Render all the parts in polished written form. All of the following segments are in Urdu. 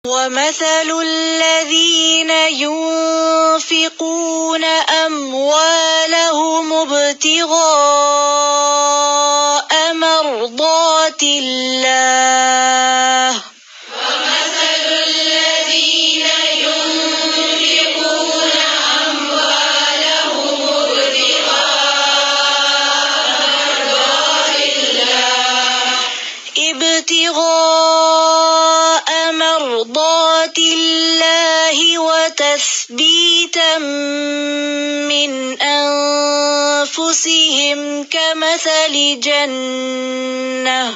وَمَثَلُ الَّذِينَ يُنْفِقُونَ أَمْوَالَهُمُ ابْتِغَاءَ مَرْضَاتِ اللَّهِ وتثبيتا من أنفسهم كمثل جنة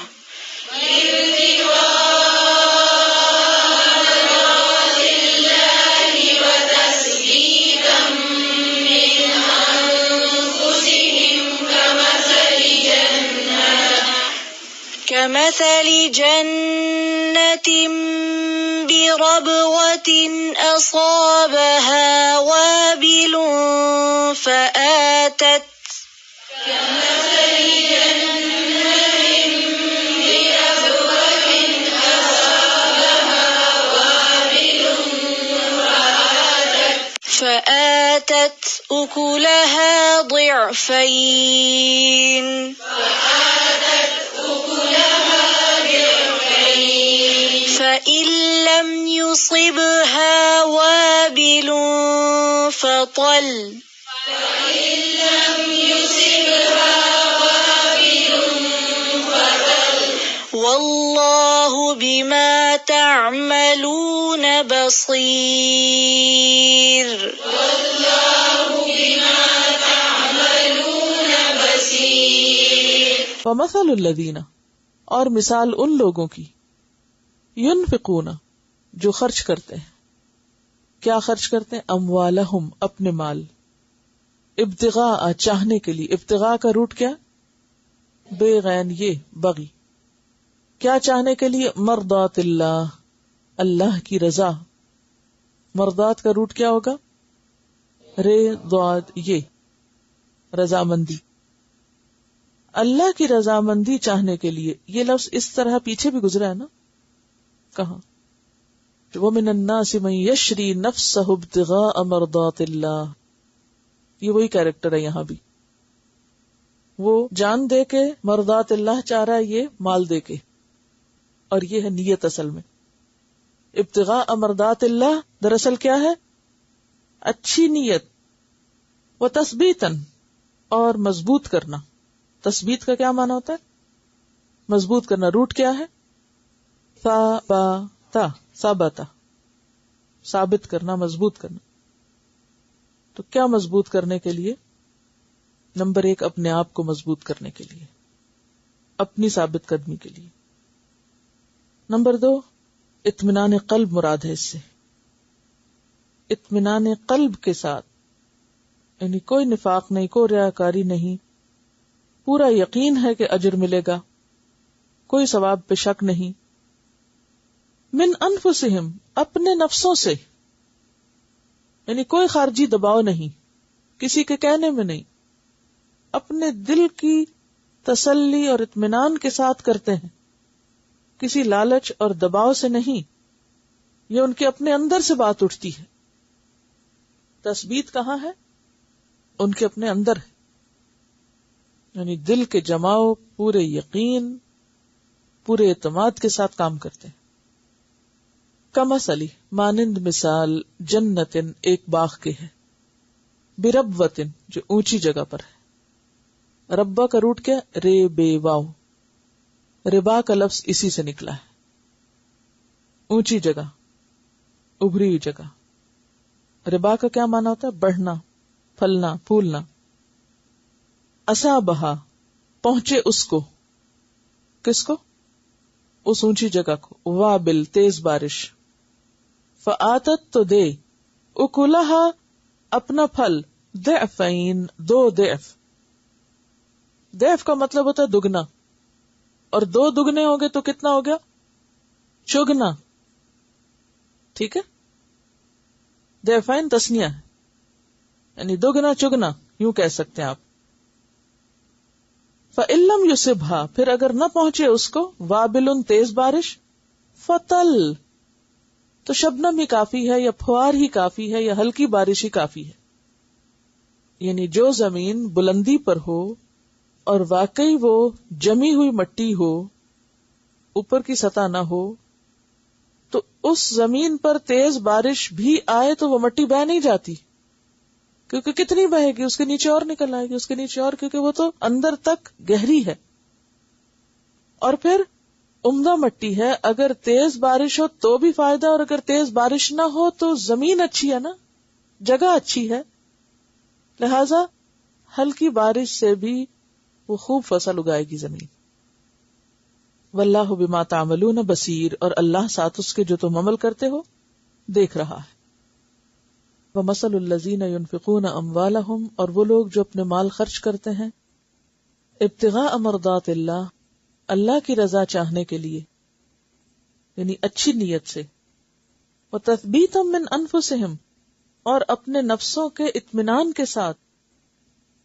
كمثل جنة بربوة أصابها وابل فآتت أكلها ضعفين فإن لم يصبها وابل فطل والله بما تعملون بصير ومثل الذین، اور مثال ان لوگوں کی، ينفقون، جو خرچ کرتے ہیں. کیا خرچ کرتے ہیں؟ اموالہم، اپنے مال، ابتغاء، چاہنے کے لیے. ابتغاء کا روٹ کیا؟ بے غین، یہ بغی. کیا چاہنے کے لیے؟ مرضات اللہ، اللہ کی رضا. مرضات کا روٹ کیا ہوگا؟ رے ضاد، یہ رضامندی. اللہ کی رضامندی چاہنے کے لیے. یہ لفظ اس طرح پیچھے بھی گزرا ہے نا؟ کہاں؟ وَمِنَ النَّاسِ مَن يَشْرِي نَفْسَهُ ابْتِغَاءَ مَرْضَاتِ اللَّهِ. یہ وہی کیریکٹر ہے یہاں بھی. وہ جان دے کے مرضات اللہ چاہ رہا ہے، یہ مال دے کے. اور یہ ہے نیت اصل میں. ابتغاء مرضات اللہ دراصل کیا ہے؟ اچھی نیت. وَتَثْبِيتًا، اور مضبوط کرنا. تثبیت کا کیا معنی ہوتا ہے؟ مضبوط کرنا. روٹ کیا ہے؟ ثابتا، ثابت کرنا، مضبوط کرنا. تو کیا مضبوط کرنے کے لیے؟ نمبر 1، اپنے آپ کو مضبوط کرنے کے لیے، اپنی ثابت قدمی کے لیے. نمبر 2، اطمینان قلب مراد ہے اس سے. اطمینان قلب کے ساتھ، یعنی کوئی نفاق نہیں، کوئی ریاکاری نہیں، پورا یقین ہے کہ اجر ملے گا، کوئی ثواب پہ شک نہیں. من انفسہم، اپنے نفسوں سے، یعنی کوئی خارجی دباؤ نہیں، کسی کے کہنے میں نہیں، اپنے دل کی تسلی اور اطمینان کے ساتھ کرتے ہیں، کسی لالچ اور دباؤ سے نہیں. یہ ان کے اپنے اندر سے بات اٹھتی ہے. تثبیت کہاں ہے؟ ان کے اپنے اندر ہے، یعنی دل کے جماؤ، پورے یقین، پورے اعتماد کے ساتھ کام کرتے ہیں. کمثلی، مانند مثال، جنتن، ایک باغ کے ہے، بربوتن، جو اونچی جگہ پر ہے. ربا کا روٹ کیا؟ رے بے واو. ربا کا لفظ اسی سے نکلا ہے، اونچی جگہ، ابھری ہوئی جگہ. ربا کا کیا معنی ہوتا ہے؟ بڑھنا، پھلنا، پھولنا. اصابہا، پہنچے اس کو، کس کو؟ اس اونچی جگہ کو. وابل، تیز بارش. فآتت، تو دے. اکلہا، اپنا پھل. ضعفین، 2 ضعف. ضعف کا مطلب ہوتا ہے دگنا، اور 2 دگنے ہوں گے تو کتنا ہو گیا؟ چگنا. ٹھیک ہے؟ ضعفین تسنیہ ہے، یعنی دگنا چگنا، یوں کہہ سکتے ہیں آپ. فَإِلَّمْ يُصِبْهَا، پھر اگر نہ پہنچے اس کو، وابل، تیز بارش. فَطَل، تو شبنم ہی کافی ہے یا پھوار ہی کافی ہے یا ہلکی بارش ہی کافی ہے. یعنی جو زمین بلندی پر ہو اور واقعی وہ جمی ہوئی مٹی ہو، اوپر کی سطح نہ ہو، تو اس زمین پر تیز بارش بھی آئے تو وہ مٹی بہہ نہیں جاتی، کیونکہ کتنی بہے گی، اس کے نیچے اور نکل آئے گی، اس کے نیچے اور، کیونکہ وہ تو اندر تک گہری ہے. اور پھر عمدہ مٹی ہے، اگر تیز بارش ہو تو بھی فائدہ، اور اگر تیز بارش نہ ہو تو زمین اچھی ہے نا، جگہ اچھی ہے، لہذا ہلکی بارش سے بھی وہ خوب فصل اگائے گی زمین. واللہ بما تعملون بصیر، اور اللہ ساتھ اس کے جو تم عمل کرتے ہو دیکھ رہا ہے. ومثل الذین ينفقون اموالهم، اور وہ لوگ جو اپنے مال خرچ کرتے ہیں ابتغاء مرضات اللہ، اللہ کی رضا چاہنے کے لیے، یعنی اچھی نیت سے، وتثبیتا من انفسہم، اور اپنے نفسوں کے اطمینان کے ساتھ،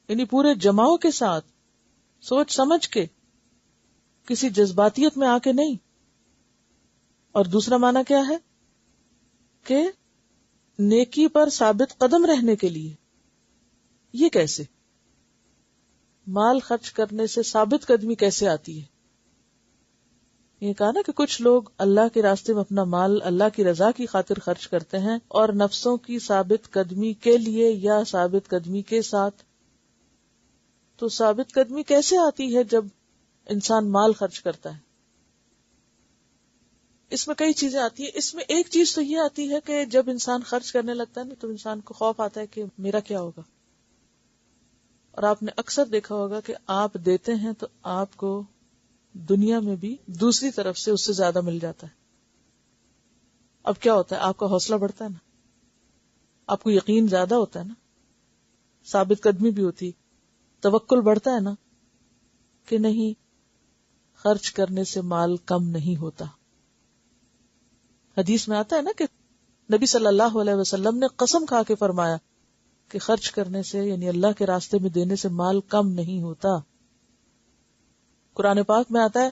یعنی پورے جماؤ کے ساتھ، سوچ سمجھ کے، کسی جذباتیت میں آ کے نہیں. اور دوسرا معنی کیا ہے کہ نیکی پر ثابت قدم رہنے کے لیے. یہ کیسے؟ مال خرچ کرنے سے ثابت قدمی کیسے آتی ہے؟ یہ کہا نا کہ کچھ لوگ اللہ کے راستے میں اپنا مال اللہ کی رضا کی خاطر خرچ کرتے ہیں اور نفسوں کی ثابت قدمی کے لیے یا ثابت قدمی کے ساتھ. تو ثابت قدمی کیسے آتی ہے جب انسان مال خرچ کرتا ہے؟ اس میں کئی چیزیں آتی ہیں. اس میں ایک چیز تو یہ آتی ہے کہ جب انسان خرچ کرنے لگتا ہے نا تو انسان کو خوف آتا ہے کہ میرا کیا ہوگا. اور آپ نے اکثر دیکھا ہوگا کہ آپ دیتے ہیں تو آپ کو دنیا میں بھی دوسری طرف سے اس سے زیادہ مل جاتا ہے. اب کیا ہوتا ہے؟ آپ کا حوصلہ بڑھتا ہے نا، آپ کو یقین زیادہ ہوتا ہے نا، ثابت قدمی بھی ہوتی، توکل بڑھتا ہے نا کہ نہیں، خرچ کرنے سے مال کم نہیں ہوتا. حدیث میں آتا ہے نا کہ نبی صلی اللہ علیہ وسلم نے قسم کھا کے فرمایا کہ خرچ کرنے سے، یعنی اللہ کے راستے میں دینے سے مال کم نہیں ہوتا. قرآن پاک میں آتا ہے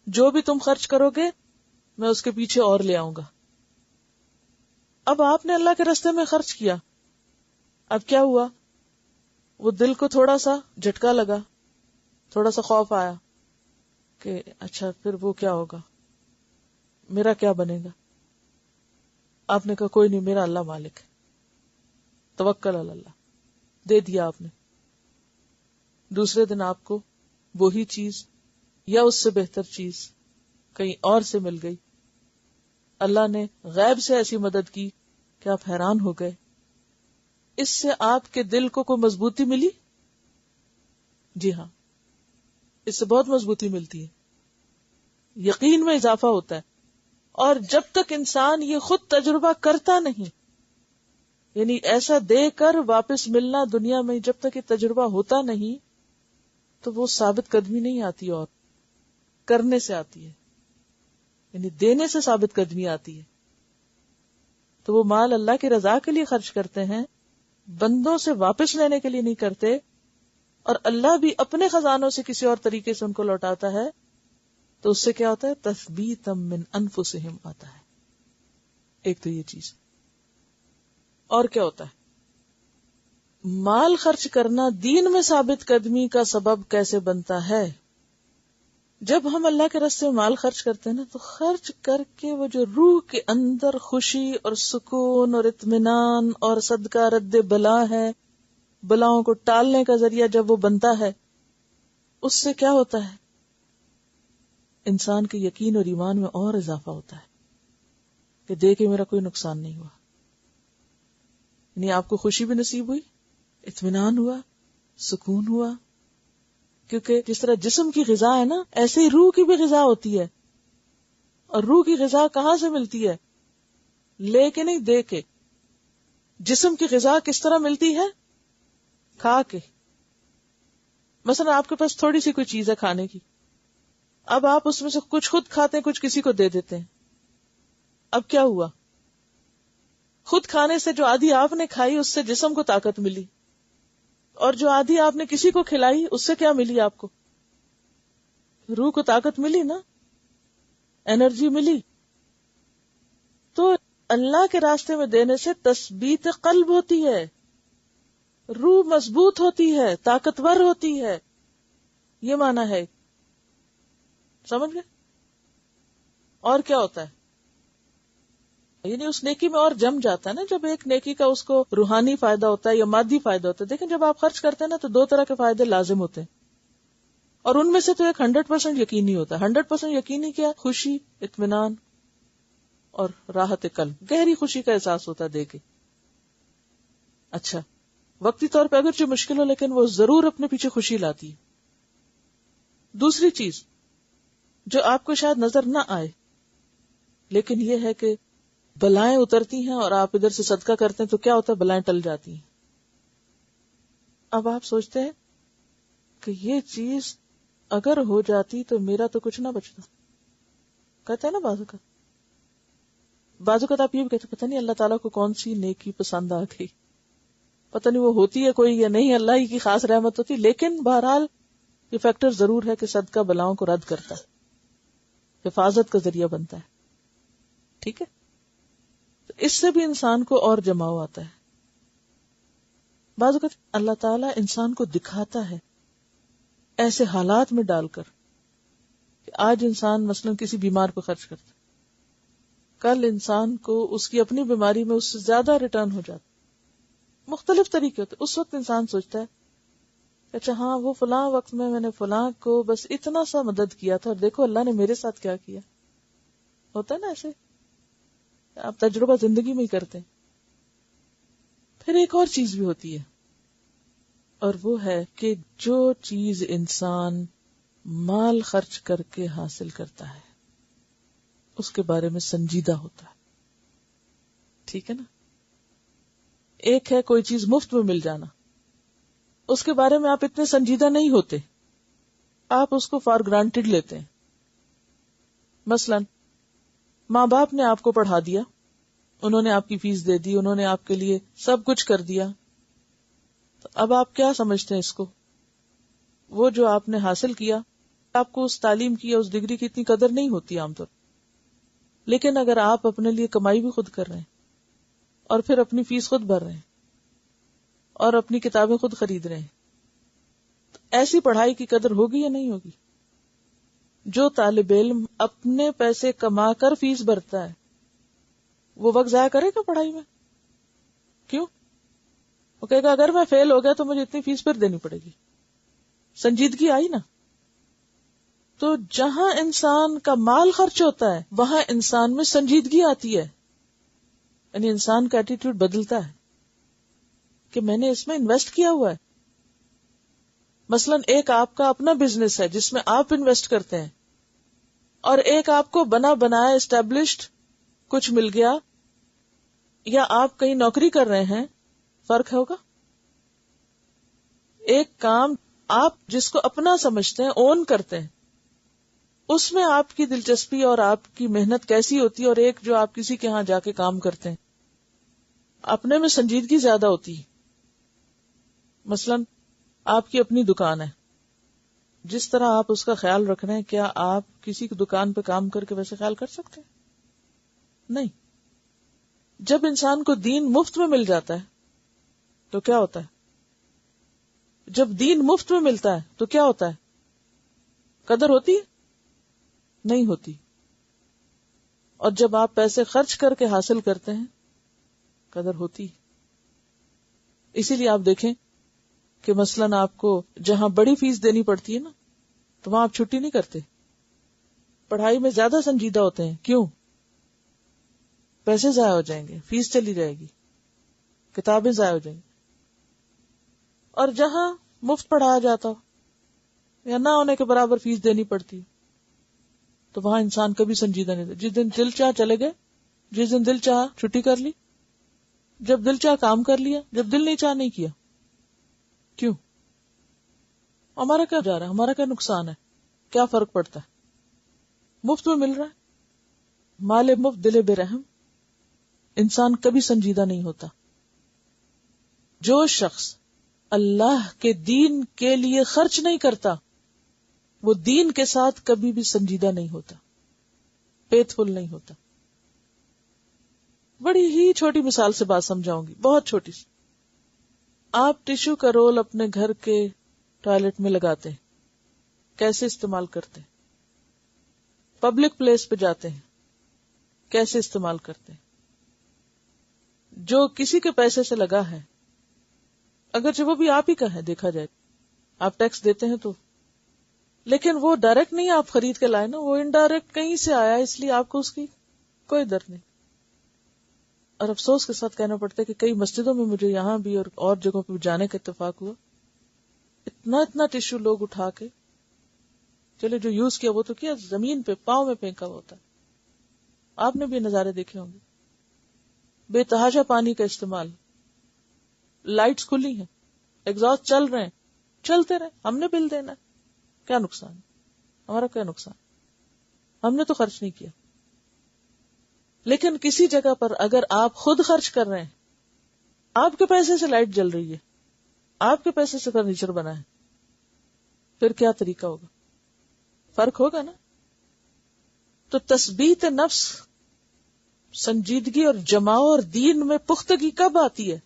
جو بھی تم خرچ کرو گے میں اس کے پیچھے اور لے آؤں گا. اب آپ نے اللہ کے راستے میں خرچ کیا، اب کیا ہوا؟ وہ دل کو تھوڑا سا جھٹکا لگا، تھوڑا سا خوف آیا کہ اچھا پھر وہ کیا ہوگا، میرا کیا بنے گا. آپ نے کہا کوئی نہیں، میرا اللہ مالک ہے، توکل علی اللہ، دے دیا آپ نے. دوسرے دن آپ کو وہی چیز یا اس سے بہتر چیز کہیں اور سے مل گئی. اللہ نے غیب سے ایسی مدد کی کہ آپ حیران ہو گئے. اس سے آپ کے دل کو کوئی مضبوطی ملی؟ جی ہاں، اس سے بہت مضبوطی ملتی ہے، یقین میں اضافہ ہوتا ہے. اور جب تک انسان یہ خود تجربہ کرتا نہیں، یعنی ایسا دے کر واپس ملنا دنیا میں، جب تک یہ تجربہ ہوتا نہیں تو وہ ثابت قدمی نہیں آتی، اور کرنے سے آتی ہے، یعنی دینے سے ثابت قدمی آتی ہے. تو وہ مال اللہ کی رضا کے لیے خرچ کرتے ہیں، بندوں سے واپس لینے کے لیے نہیں کرتے، اور اللہ بھی اپنے خزانوں سے کسی اور طریقے سے ان کو لوٹاتا ہے. تو اس سے کیا ہوتا ہے؟ تثبیتا من انفسہم آتا ہے. ایک تو یہ چیز. اور کیا ہوتا ہے؟ مال خرچ کرنا دین میں ثابت قدمی کا سبب کیسے بنتا ہے؟ جب ہم اللہ کے راستے میں مال خرچ کرتے ہیں نا، تو خرچ کر کے وہ جو روح کے اندر خوشی اور سکون اور اطمینان اور صدقہ رد بلا ہے، بلاؤں کو ٹالنے کا ذریعہ جب وہ بنتا ہے، اس سے کیا ہوتا ہے؟ انسان کے یقین اور ایمان میں اور اضافہ ہوتا ہے کہ دے کے میرا کوئی نقصان نہیں ہوا. یعنی آپ کو خوشی بھی نصیب ہوئی، اطمینان ہوا، سکون ہوا. کیونکہ جس طرح جسم کی غذا ہے نا، ایسے ہی روح کی بھی غذا ہوتی ہے. اور روح کی غذا کہاں سے ملتی ہے؟ لے کے نہیں، دے کے. جسم کی غذا کس طرح ملتی ہے؟ کھا کے. مثلا آپ کے پاس تھوڑی سی کوئی چیز ہے کھانے کی، اب آپ اس میں سے کچھ خود کھاتے ہیں، کچھ کسی کو دے دیتے ہیں. اب کیا ہوا؟ خود کھانے سے جو آدھی آپ نے کھائی اس سے جسم کو طاقت ملی، اور جو آدھی آپ نے کسی کو کھلائی اس سے کیا ملی؟ آپ کو روح کو طاقت ملی نا، انرجی ملی. تو اللہ کے راستے میں دینے سے تثبیت قلب ہوتی ہے، روح مضبوط ہوتی ہے، طاقتور ہوتی ہے، یہ معنی ہے. سمجھ گئے؟ اور کیا ہوتا ہے؟ یعنی اس نیکی میں اور جم جاتا ہے نا. جب ایک نیکی کا اس کو روحانی فائدہ ہوتا ہے یا مادی فائدہ ہوتا ہے. دیکھیں جب آپ خرچ کرتے ہیں نا تو دو طرح کے فائدے لازم ہوتے ہیں، اور ان میں سے تو ایک 100% یقینی ہوتا ہے. 100% یقینی کیا؟ خوشی، اطمینان اور راحت قلب، گہری خوشی کا احساس ہوتا ہے دے کے. اچھا، وقتی طور پہ اگر جو مشکل ہو لیکن وہ ضرور اپنے پیچھے خوشی لاتی ہے. دوسری چیز جو آپ کو شاید نظر نہ آئے لیکن یہ ہے کہ بلائیں اترتی ہیں اور آپ ادھر سے صدقہ کرتے ہیں تو کیا ہوتا ہے؟ بلائیں ٹل جاتی ہیں. اب آپ سوچتے ہیں کہ یہ چیز اگر ہو جاتی تو میرا تو کچھ نہ بچتا. کہتے ہیں نا بعض اوقات آپ یہ بھی کہتے ہیں پتہ نہیں اللہ تعالیٰ کو کون سی نیکی پسند آ گئی، پتہ نہیں وہ ہوتی ہے کوئی یا نہیں، اللہ ہی کی خاص رحمت ہوتی. لیکن بہرحال یہ فیکٹر ضرور ہے کہ صدقہ بلاؤں کو رد کرتا ہے، حفاظت کا ذریعہ بنتا ہے. ٹھیک ہے، تو اس سے بھی انسان کو اور جماؤ آتا ہے. بعض اوقات اللہ تعالیٰ انسان کو دکھاتا ہے ایسے حالات میں ڈال کر کہ آج انسان مثلا کسی بیمار پہ خرچ کرتا، کل انسان کو اس کی اپنی بیماری میں اس سے زیادہ ریٹرن ہو جاتا. مختلف طریقے ہوتے. اس وقت انسان سوچتا ہے اچھا ہاں وہ فلاں وقت میں نے فلاں کو بس اتنا سا مدد کیا تھا اور دیکھو اللہ نے میرے ساتھ کیا کیا. ہوتا ہے نا ایسے، آپ تجربہ زندگی میں ہی کرتے ہیں. پھر ایک اور چیز بھی ہوتی ہے اور وہ ہے کہ جو چیز انسان مال خرچ کر کے حاصل کرتا ہے اس کے بارے میں سنجیدہ ہوتا ہے. ٹھیک ہے نا؟ ایک ہے کوئی چیز مفت میں مل جانا، اس کے بارے میں آپ اتنے سنجیدہ نہیں ہوتے، آپ اس کو فار گرانٹیڈ لیتے ہیں. مثلا ماں باپ نے آپ کو پڑھا دیا، انہوں نے آپ کی فیس دے دی، انہوں نے آپ کے لیے سب کچھ کر دیا، تو اب آپ کیا سمجھتے ہیں اس کو؟ وہ جو آپ نے حاصل کیا، آپ کو اس تعلیم کی یا اس ڈگری کی اتنی قدر نہیں ہوتی عام طور. لیکن اگر آپ اپنے لیے کمائی بھی خود کر رہے ہیں اور پھر اپنی فیس خود بھر رہے ہیں اور اپنی کتابیں خود خرید رہے ہیں، تو ایسی پڑھائی کی قدر ہوگی یا نہیں ہوگی؟ جو طالب علم اپنے پیسے کما کر فیس بھرتا ہے وہ وقت ضائع کرے گا پڑھائی میں؟ کیوں؟ وہ کہے گا اگر میں فیل ہو گیا تو مجھے اتنی فیس پھر دینی پڑے گی. سنجیدگی آئی نا؟ تو جہاں انسان کا مال خرچ ہوتا ہے وہاں انسان میں سنجیدگی آتی ہے، یعنی انسان کا ایٹیٹیوڈ بدلتا ہے کہ میں نے اس میں انویسٹ کیا ہوا ہے. مثلا ایک آپ کا اپنا بزنس ہے جس میں آپ انویسٹ کرتے ہیں، اور ایک آپ کو بنا بنایا اسٹیبلشڈ کچھ مل گیا، یا آپ کہیں نوکری کر رہے ہیں، فرق ہوگا. ایک کام آپ جس کو اپنا سمجھتے ہیں، اون کرتے ہیں، اس میں آپ کی دلچسپی اور آپ کی محنت کیسی ہوتی ہے، اور ایک جو آپ کسی کے ہاں جا کے کام کرتے ہیں، اپنے میں سنجیدگی زیادہ ہوتی ہے. مثلا آپ کی اپنی دکان ہے، جس طرح آپ اس کا خیال رکھ رہے ہیں کیا آپ کسی کی دکان پہ کام کر کے ویسے خیال کر سکتے ہیں؟ نہیں. جب انسان کو دین مفت میں مل جاتا ہے تو کیا ہوتا ہے؟ جب دین مفت میں ملتا ہے تو کیا ہوتا ہے؟ قدر ہوتی ہے؟ نہیں ہوتی. اور جب آپ پیسے خرچ کر کے حاصل کرتے ہیں قدر ہوتی. اسی لیے آپ دیکھیں کہ مثلاً آپ کو جہاں بڑی فیس دینی پڑتی ہے نا تو وہاں آپ چھٹی نہیں کرتے، پڑھائی میں زیادہ سنجیدہ ہوتے ہیں. کیوں؟ پیسے ضائع ہو جائیں گے، فیس چلی جائے گی، کتابیں ضائع ہو جائیں گی. اور جہاں مفت پڑھایا جاتا ہو یا نہ ہونے کے برابر فیس دینی پڑتی تو وہاں انسان کبھی سنجیدہ نہیں تھا. جس دن دل چاہ چلے گئے، جس دن دل چاہ چھٹی کر لی، جب دل چاہ کام کر لیا، جب دل نہیں چاہ نہیں کیا. کیوں؟ ہمارا کیا جا رہا ہے؟ ہمارا کیا نقصان ہے؟ کیا فرق پڑتا ہے؟ مفت میں مل رہا ہے. مال مفت دل بے رحم. انسان کبھی سنجیدہ نہیں ہوتا. جو شخص اللہ کے دین کے لیے خرچ نہیں کرتا وہ دین کے ساتھ کبھی بھی سنجیدہ نہیں ہوتا، فیتھ فل نہیں ہوتا. بڑی ہی چھوٹی مثال سے بات سمجھاؤں گی، بہت چھوٹی سی. آپ ٹیشو کا رول اپنے گھر کے ٹوائلٹ میں لگاتے ہیں، کیسے استعمال کرتے ہیں؟ پبلک پلیس پہ جاتے ہیں، کیسے استعمال کرتے ہیں؟ جو کسی کے پیسے سے لگا ہے، اگرچہ وہ بھی آپ ہی کا ہے، دیکھا جائے آپ ٹیکس دیتے ہیں تو، لیکن وہ ڈائریکٹ نہیں آپ خرید کے لائے نا، وہ انڈائریکٹ کہیں سے آیا، اس لیے آپ کو اس کی کوئی ڈر نہیں. اور افسوس کے ساتھ کہنا پڑتا ہے کہ کئی مسجدوں میں مجھے یہاں بھی اور جگہوں پہ جانے کا اتفاق ہوا، اتنا ٹیشو لوگ اٹھا کے، چلے جو یوز کیا وہ تو کیا، زمین پہ پاؤں میں پھینکا ہوتا ہے. آپ نے بھی نظارے دیکھے ہوں گے. بے تحاشا پانی کا استعمال، لائٹس کھلی ہیں، ایگزاسٹ چل رہے ہیں، چلتے رہے، ہم نے بل دینا، کیا نقصان، ہمارا کیا نقصان، ہم نے تو خرچ نہیں کیا. لیکن کسی جگہ پر اگر آپ خود خرچ کر رہے ہیں، آپ کے پیسے سے لائٹ جل رہی ہے، آپ کے پیسے سے فرنیچر بنا ہے، پھر کیا طریقہ ہوگا؟ فرق ہوگا نا. تو تثبیت نفس، سنجیدگی اور جماؤ اور دین میں پختگی کب آتی ہے؟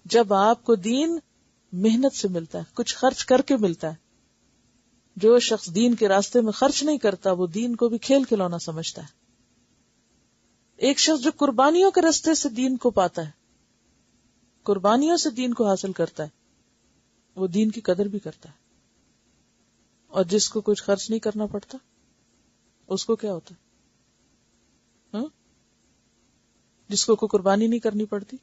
جب آپ کو دین محنت سے ملتا ہے، کچھ خرچ کر کے ملتا ہے. جو شخص دین کے راستے میں خرچ نہیں کرتا وہ دین کو بھی کھیل کھلونا سمجھتا ہے. ایک شخص جو قربانیوں کے راستے سے دین کو پاتا ہے، قربانیوں سے دین کو حاصل کرتا ہے، وہ دین کی قدر بھی کرتا ہے. اور جس کو کچھ خرچ نہیں کرنا پڑتا اس کو کیا ہوتا ہے؟ جس کو کوئی قربانی نہیں کرنی پڑتی.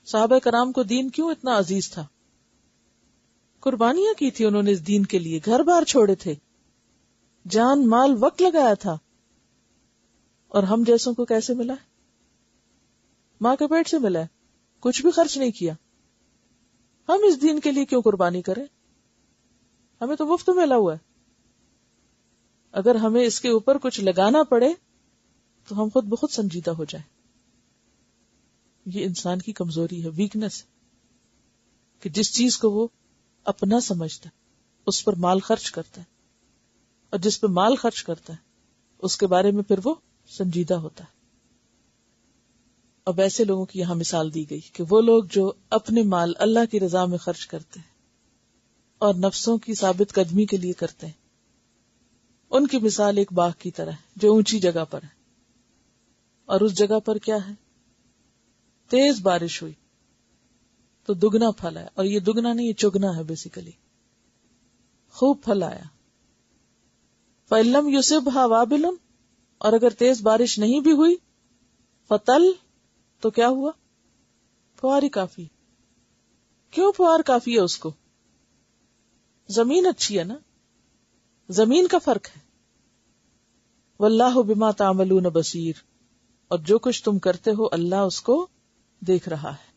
صحابہ کرام کو دین کیوں اتنا عزیز تھا؟ قربانیاں کی تھی انہوں نے اس دین کے لیے، گھر بار چھوڑے تھے، جان مال وقت لگایا تھا. اور ہم جیسوں کو کیسے ملا ہے؟ ماں کے پیٹ سے ملا ہے، کچھ بھی خرچ نہیں کیا. ہم اس دین کے لیے کیوں قربانی کریں؟ ہمیں تو مفت ملا ہوا ہے. اگر ہمیں اس کے اوپر کچھ لگانا پڑے تو ہم خود بخود سنجیدہ ہو جائیں. یہ انسان کی کمزوری ہے، ویکنس ہے، کہ جس چیز کو وہ اپنا سمجھتا ہے اس پر مال خرچ کرتا ہے، اور جس پہ مال خرچ کرتا ہے اس کے بارے میں پھر وہ سنجیدہ ہوتا ہے. اب ایسے لوگوں کی یہاں مثال دی گئی کہ وہ لوگ جو اپنے مال اللہ کی رضا میں خرچ کرتے ہیں اور نفسوں کی ثابت قدمی کے لیے کرتے ہیں، ان کی مثال ایک باغ کی طرح ہے جو اونچی جگہ پر ہے. اور اس جگہ پر کیا ہے؟ تیز بارش ہوئی تو دگنا پھل آیا. اور یہ دگنا نہیں، یہ چگنا ہے بیسیکلی. خوب پھل آیا. فَإِلَّمْ يُصِبْهَا وَابِلٌ، اور اگر تیز بارش نہیں بھی ہوئی، فَطَلْ، تو کیا ہوا؟ فوار ہی کافی. کیوں فوار کافی ہے اس کو؟ زمین اچھی ہے نا، زمین کا فرق ہے. وَاللَّهُ بِمَا تَعْمَلُونَ بَصِيرٌ، اور جو کچھ تم کرتے ہو اللہ اس کو دیکھ رہا ہے.